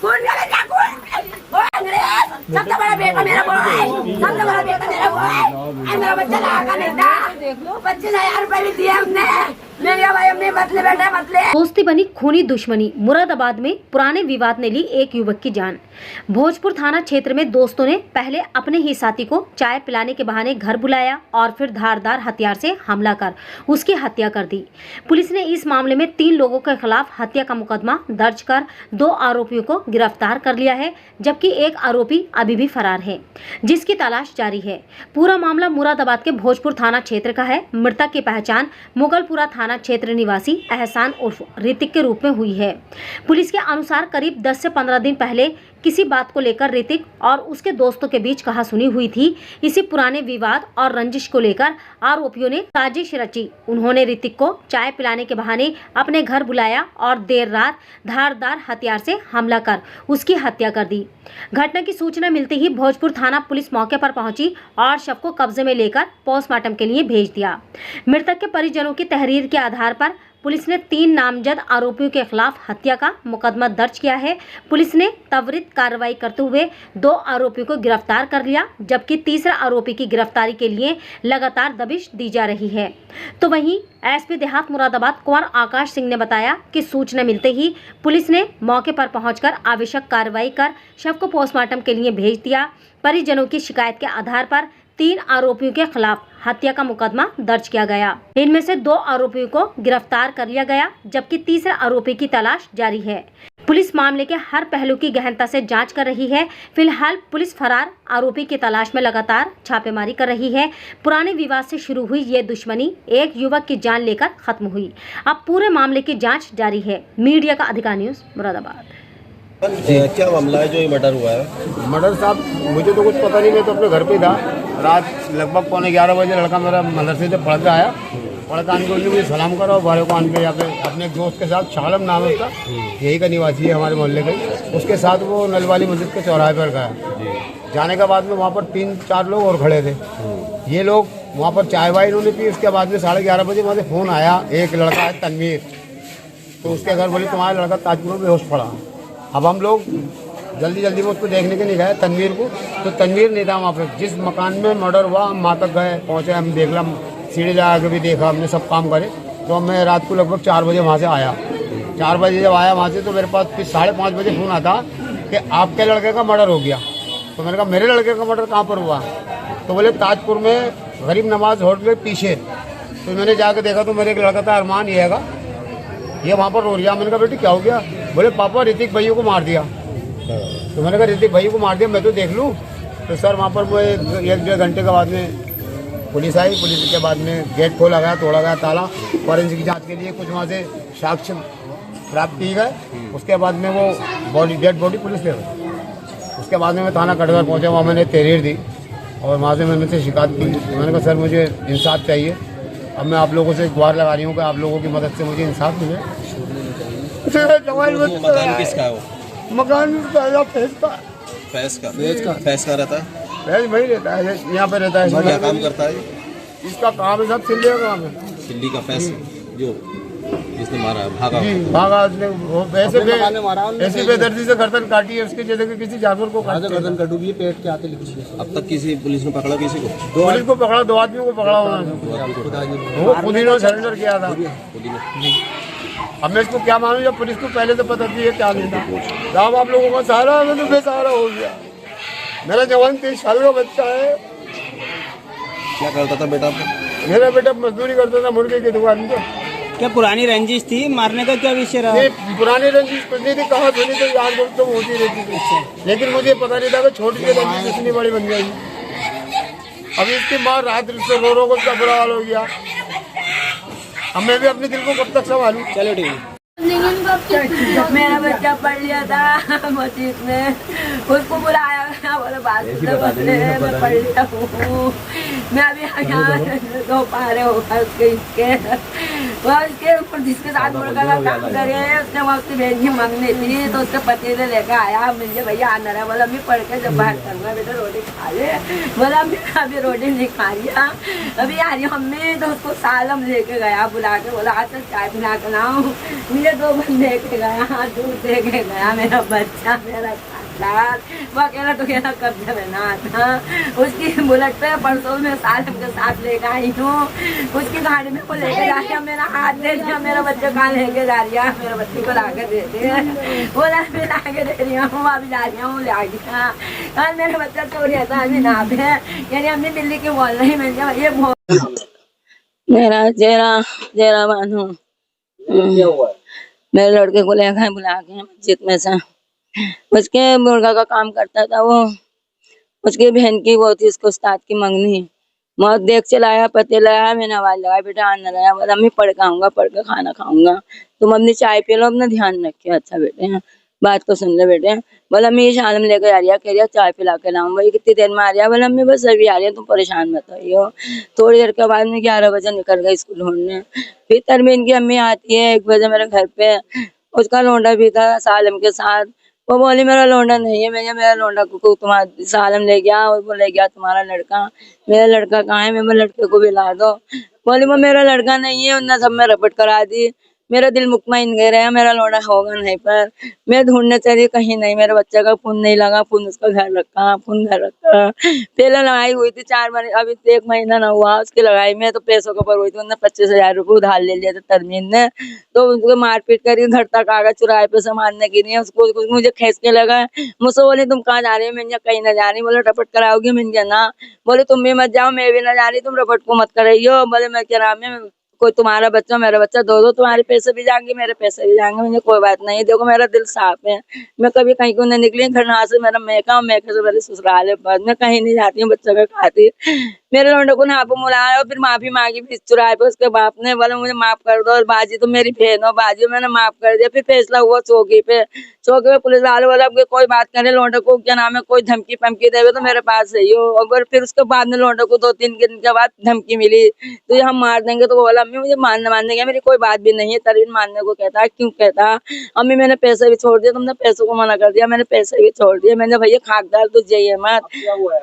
कौन करेगा कौन? वो अंग्रेज सबसे बड़ा बेटा मेरा वो है, सबसे बड़ा बेटा मेरा वो है। मेरा बच्चा लगा नहीं था, 25,000 रुपए भी दिए हमने। मेरे भाई हमने मतले बैठे मतले। दोस्ती बनी खूनी दुश्मनी, मुरादाबाद में पुराने विवाद ने ली एक युवक की जान। भोजपुर थाना क्षेत्र में दोस्तों ने पहले अपने ही साथी को चाय पिलाने के बहाने घर बुलाया और फिर धारदार हथियार से हमला कर उसकी हत्या कर दी। पुलिस ने इस मामले में 3 लोगों के खिलाफ हत्या का मुकदमा दर्ज कर 2 आरोपियों को गिरफ्तार कर लिया है, जबकि एक आरोपी अभी भी फरार है, जिसकी तलाश जारी है। पूरा मामला मुरादाबाद के भोजपुर थाना क्षेत्र का है। मृतक की पहचान मुगलपुरा थाना क्षेत्र निवासी एहसान उर्फ ऋतिक के रूप में हुई है। पुलिस के अनुसार करीब 10 से 15 दिन पहले किसी बात को लेकर ऋतिक और उसके दोस्तों के बीच कहासुनी हुई थी। इसी पुराने विवाद और रंजिश को लेकर आरोपियों ने साजिश रची। उन्होंने ऋतिक को चाय पिलाने के बहाने अपने घर बुलाया और देर रात धारदार हथियार से हमला कर उसकी हत्या कर दी। घटना की सूचना मिलते ही भोजपुर थाना पुलिस मौके पर पहुंची और शव को कब्जे में लेकर पोस्टमार्टम के लिए भेज दिया। मृतक के परिजनों की तहरीर के आधार पर पुलिस ने 3 नामजद आरोपियों के खिलाफ हत्या का मुकदमा दर्ज किया है। पुलिस ने त्वरित कार्रवाई करते हुए 2 आरोपियों को गिरफ्तार कर लिया, जबकि तीसरा आरोपी की गिरफ्तारी के लिए लगातार दबिश दी जा रही है। तो वहीं एसपी देहात मुरादाबाद कुंवर आकाश सिंह ने बताया कि सूचना मिलते ही पुलिस ने मौके पर पहुंचकर आवश्यक कार्रवाई कर शव को पोस्टमार्टम के लिए भेज दिया। परिजनों की शिकायत के आधार पर 3 आरोपियों के खिलाफ हत्या का मुकदमा दर्ज किया गया। इनमें से 2 आरोपियों को गिरफ्तार कर लिया गया, जबकि तीसरे आरोपी की तलाश जारी है। पुलिस मामले के हर पहलू की गहनता से जांच कर रही है। फिलहाल पुलिस फरार आरोपी की तलाश में लगातार छापेमारी कर रही है। पुराने विवाद से शुरू हुई ये दुश्मनी एक युवक की जान लेकर खत्म हुई। अब पूरे मामले की जाँच जारी है। मीडिया का अधिकार न्यूज मुरादाबाद। क्या मामला है जो ये मर्डर हुआ है? मर्डर साहब मुझे तो कुछ पता नहीं, मैं तो अपने घर पे था। रात लगभग 11:15 बजे लड़का मेरा मदरसे से पढ़ के आया। पढ़ के आने के मुझे सलाम करा और बारे को आन के यहाँ पे अपने एक दोस्त के साथ, शालम नाम है उसका, यही का निवासी है हमारे मोहल्ले का ही, उसके साथ वो नल वाली मस्जिद के चौराहे पर गया। जाने के बाद में वहाँ पर 3-4 लोग और खड़े थे। ये लोग वहाँ पर चाय वाय इन्होंने पी। उसके बाद में 11:30 बजे वहाँ से फ़ोन आया, एक लड़का है तनवीर, तो उसके घर बोले तुम्हारा लड़का ताजपुर में बेहोश पड़ा। अब हम लोग जल्दी में उसको देखने के लिए गए तनवीर को, तो तनवीर नहीं था वहाँ पे। जिस मकान में मर्डर हुआ हम वहाँ तक गए, पहुँचे, हम देख ला, सीढ़ी लगा के भी देखा हमने, सब काम करे। तो मैं रात को लगभग 4 बजे वहाँ से आया। 4 बजे जब आया वहाँ से तो मेरे पास फिर 5:30 बजे फ़ोन आता कि आपके लड़के का मर्डर हो गया। तो मैंने कहा मेरे लड़के का मर्डर कहाँ पर हुआ? तो बोले ताजपुर में गरीब नवाज होटल के पीछे। तो मैंने जाकर देखा तो मेरे एक लड़का था अरमान, ये है ये वहाँ पर रो रहा। मैंने कहा बेटी क्या हो गया? बोले पापा ऋतिक भैया को मार दिया। तो मैंने कहा ऋतिक भैया को मार दिया, मैं तो देख लूँ। तो सर वहाँ पर वो 1-1.5 घंटे के बाद में पुलिस आई। पुलिस के बाद में गेट खोला गया, तोड़ा गया ताला, फॉरेंसिक जांच के लिए कुछ वहाँ से साक्ष्य प्राप्त किए गए। उसके बाद में वो डेड बॉडी पुलिस ले गई। उसके बाद में मैं थाना कटघर पहुँचा, वहाँ मैंने तहरीर दी और वहाँ से मैंने से शिकायत की। मैंने कहा सर मुझे इंसाफ चाहिए। अब मैं आप लोगों से गुहार लगा रही हूँ कि आप लोगों की मदद से मुझे इंसाफ मिले। मकान किसका है वो? मकान फैज का रहता है? फैज वही रहता है, यहाँ पे रहता है। क्या काम करता है? इसका काम है सब सिल्ली का काम है। सिल्ली का फैज जो जिसने मारा भागा उसने वो ऐसी बेदर्दी से गर्दन काटी है उसके, जैसे कि किसी जानवर को गर्दन कट डूबी है, पेट के आते लिखी है। अब तक किसी पुलिस ने पकड़ा किसी को? पुलिस को पकड़ा, 2 आदमियों को पकड़ा उन्होंने। वो खुद ही ने सरेंडर किया था। अब मैं इसको क्या मानूं जब पुलिस को पहले से पता थी ये क्या नहीं था। साहब आप लोगों का सहारा मैं तो बेसहारा हो गया। मेरा जवान 23 साल का बच्चा है। क्या करता था बेटा आपका? मेरा बेटा मजदूरी करता था मुर्गे की दुकान पे। क्या पुरानी रंजिश थी? मारने का क्या विषय रहा? पुरानी रंजिश कुछ नहीं थी, कहाँ सुनी तो याद तो होती रहती थी, लेकिन मुझे पता नहीं था कि छोटी सी रंजिश इतनी बड़ी बन गई। अभी इसकी माँ रात से रो को उसका बुरा हाल हो गया। अब मैं भी अपने दिल को कब तक संभालूं? चलो ठीक है। मेरा बच्चा पढ़ लिया था मस्जिद में, उसको बुलाया गया, बोले बात मैं पढ़ लिया हूँ। मैं अभी यहाँ 2 पारे होगा उसके वो उसके ऊपर जिसके साथ मुर्गा का काम करे उसने वहाँ उसकी बहन की मंगनी थी तो उसके पति ने लेकर आया, मुझे भैया आना रहा, बोला मैं पढ़ के जब बाहर करूँगा बेटा रोटी खा ले, बोला मैं अभी रोटी नहीं खा रही, अभी आ रही हूँ मम्मी। तो उसको सालम लेके गया बुला के, बोला आज तक चाय पिला के लाऊं, मुझे 2 बंदे लेके गया, दूध दे के गया, मेरा बच्चा मेरा वो अकेला तो अकेला कब्जा में ना था। उसकी बुलेट पे परसों में सालम के साथ लेकर आई हूँ, उसकी गाड़ी में वो लेके जा रही है, मेरा हाथ दे दिया, मेरा बच्चा कहाँ लेके जा रही है, मेरे बच्चे को लाके दे दे, बोला मैं लाके दे रही हूँ, अभी जा रही हूँ ले गया। कल मेरा बच्चा चोरी था अभी ना पे, यानी हमने दिल्ली की बोल रही, मैंने ये मेरा चेहरा मानो मेरे लड़के को ले गए बुला के मस्जिद में से, उसके मुर्गा का काम करता था वो, उसकी बहन की वो थी उसको उस्ताद की मंगनी, मौत देख चलाया पते लाया, मैंने आवाज लगाया बेटा आना रहा, बोला मैं पढ़ के आऊंगा, पढ़ के खाना खाऊंगा, तुम अपनी चाय पी लो, अपना ध्यान रखिए। अच्छा बेटे बात को सुन ले बेटे, बोला मैं शालम लेकर आ रही है, कह रही चाय पिला के लाऊं, भाई कितनी देर में आ रही है, बोला मैं बस अभी आ रही है, तुम परेशान मत होइयो। थोड़ी देर के बाद में 11 बजे निकल गई स्कूल ढूंढने, फिर तरमीन की अम्मी आती है 1 बजे मेरे घर पे, उसका लौंडा भी था सालम के साथ, वो बोली मेरा लौंडा नहीं है, मैं मेरा लौंडा को तुम्हारा सालम ले गया और वो ले गया तुम्हारा लड़का, मेरा लड़का कहाँ है, मैं लड़के को भी ला दो, बोली वो मेरा लड़का नहीं है, उन्होंने सब में रपट करा दी, मेरा दिल मुकमईन गए रहा, मेरा लौंडा होगा नहीं, पर मैं ढूंढने चली कहीं नहीं, मेरे बच्चे का खून नहीं लगा, खून उसका घर रखा, खून घर रखा, पहले लगाई हुई थी 4 महीने, अभी 1 महीना ना हुआ उसकी लगाई में, तो पैसों के ऊपर हुई थी, उन्होंने 25,000 रुपये उधार ले लिया था तरमीन ने, तो उसको मारपीट करी, घर तक आ गया चुराए पे सामानने के लिए, उसको मुझे खींच के लगा, मुझसे बोली तुम कहाँ जा रही हो, मैंने कहीं ना जा रही, बोले रपट कराओगी, मैंने ना, बोले तुम भी मत जाओ मैं भी ना जा रही, तुम रपट को मत कराइयो, बोले मैं क्या नाम है, कोई तुम्हारा बच्चा मेरा बच्चा, दो तुम्हारे पैसे भी जाएंगे मेरे पैसे भी जाएंगे, मुझे कोई बात नहीं, देखो मेरा दिल साफ है, मैं कभी कहीं को नहीं निकली, घर ना से मेरा मैका और मैके से मेरे ससुराल है, बाद में कहीं नहीं जाती हूँ, बच्चा का खाती, मेरे लौंडे को यहाँ पे बुलाया और फिर माफी मांगी, फिर चुराए पे उसके बाप ने, बोला मुझे माफ कर दो, और बाजी तो मेरी बहन हो, बाजी मैंने माफ कर दिया, फिर फैसला हुआ चौकी पे पुलिस वाले बोला कोई बात करे लौंडे को क्या नाम है, कोई धमकी पमकी देवे तो मेरे पास सही हो, और फिर उसके बाद में लौंडे को 2-3 दिन के बाद धमकी मिली, तो ये हम मार देंगे, तो वो बोला अम्मी मुझे मारने का मेरी कोई बात भी नहीं है, तरवीन मानने को कहता है, क्यों कहता अम्मी मैंने पैसे भी छोड़ दिया, तुमने पैसों को मना कर दिया, मैंने पैसे भी छोड़ दिए, मैंने भैया खाकदार तो जाइए मत,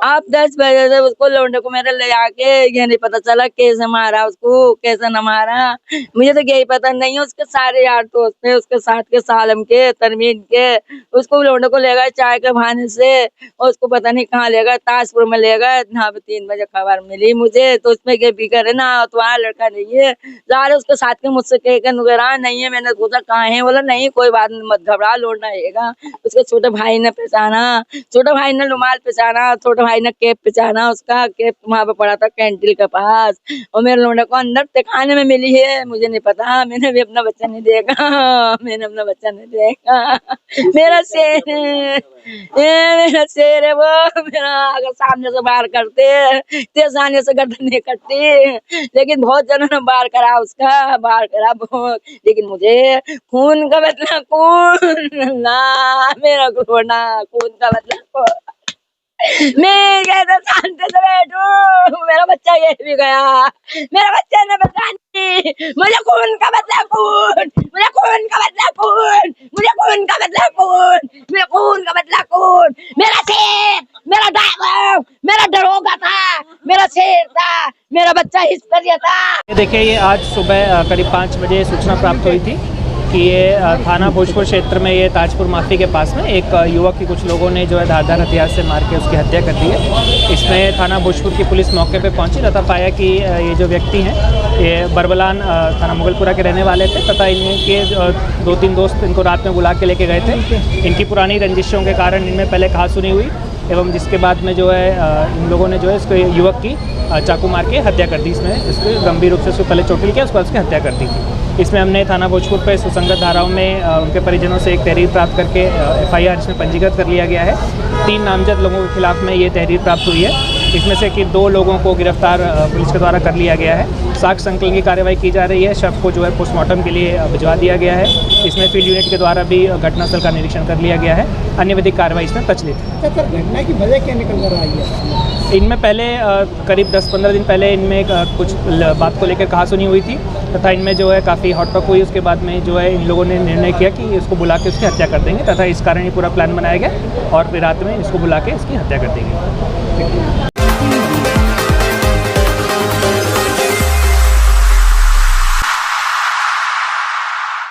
आप 10 बजे से उसको लौंडे को मेरे ले आके ये नहीं पता चला कैसे मारा उसको कैसे न मारा, मुझे तो यही पता नहीं है, उसके सारे यार दोस्त थे उसके साथ के सालम के तरमीन के, उसको लौंडे को ले गए चाय के बहाने से, और उसको पता नहीं कहाँ ले गए, ताजपुर में ले गए, यहाँ पे 3 बजे खबर मिली मुझे, तो उसमें ये भी करे ना तुम्हारा लड़का नहीं है, सारे उसके साथ के मुझसे कह नुकरा नहीं है, मैंने पूछा कहाँ है, बोला नहीं कोई बात नहीं मत घबरा लौंडा आएगा, उसके छोटे भाई ने पहचाना, छोटे भाई ने रुमाल पहचाना, छोटे भाई ने कैप पहचाना, उसका कैप वहाँ पे पड़ा था कैंटीन के पास, और मेरे लौंडे को अंदर तहखाने में मिली है, मुझे नहीं पता, मैंने भी अपना बच्चा नहीं देखा, मैंने अपना बच्चा नहीं देखा, मेरा शेर है, मेरा शेर है वो, मेरा अगर सामने से बाहर करते तेजाने से गर्दन नहीं कटती, लेकिन बहुत जनों ने बाहर करा उसका, बाहर करा बहुत, लेकिन मुझे खून का बदला खून ना, मेरा खून का बदला खून, मैं कहता शांति से बैठू, मेरा बच्चा ये भी गया, मेरा बच्चा ने बता नहीं, मुझे खून का बदला खून, मुझे खून का बदला खून, मुझे खून का बदला खून, मेरा खून का बदला खून, मेरा शेर, मेरा ड्राइवर, मेरा दरोगा था, मेरा शेर था, मेरा बच्चा इस पर था। देखिए ये आज सुबह करीब 5 बजे सूचना प्राप्त हुई थी कि ये थाना भोजपुर क्षेत्र में ये ताजपुर माफी के पास में एक युवक की कुछ लोगों ने जो है धारदार हथियार से मार के उसकी हत्या कर दी है। इसमें थाना भोजपुर की पुलिस मौके पे पहुंची तथा पाया कि ये जो व्यक्ति हैं ये बरबलान थाना मुगलपुरा के रहने वाले थे तथा इनके 2-3 दोस्त इनको रात में बुला के लेके गए थे। इनकी पुरानी रंजिशों के कारण इनमें पहले कहासुनी हुई एवं जिसके बाद में जो है इन लोगों ने जो है इसको युवक की चाकू मार के हत्या कर दी। इसमें इसको गंभीर रूप से उसको पहले चोटिल किया, उसके बाद उसकी हत्या कर दी थी। इसमें हमने थाना भोजपुर पे सुसंगत धाराओं में उनके परिजनों से एक तहरीर प्राप्त करके FIR इसमें पंजीकृत कर लिया गया है। 3 नामजद लोगों के खिलाफ में ये तहरीर प्राप्त हुई है। इसमें से कि 2 लोगों को गिरफ्तार पुलिस के द्वारा कर लिया गया है। साक्ष्य संकलन की कार्रवाई की जा रही है। शव को जो है पोस्टमार्टम के लिए भिजवा दिया गया है। इसमें फील्ड यूनिट के द्वारा भी घटनास्थल का निरीक्षण कर लिया गया है। अन्य विधिक कार्रवाई इसमें प्रचलित है। घटना की वजह क्या निकल कर आई है? इनमें पहले करीब 10-15 दिन पहले इनमें कुछ बात को लेकर कहासुनी हुई थी तथा इनमें जो है काफ़ी हॉटटॉक हुई। उसके बाद में जो है इन लोगों ने निर्णय किया कि इसको बुला के उसकी हत्या कर देंगे तथा इस कारण ये पूरा प्लान बनाया गया और फिर रात में इसको बुला के इसकी हत्या कर दी गई।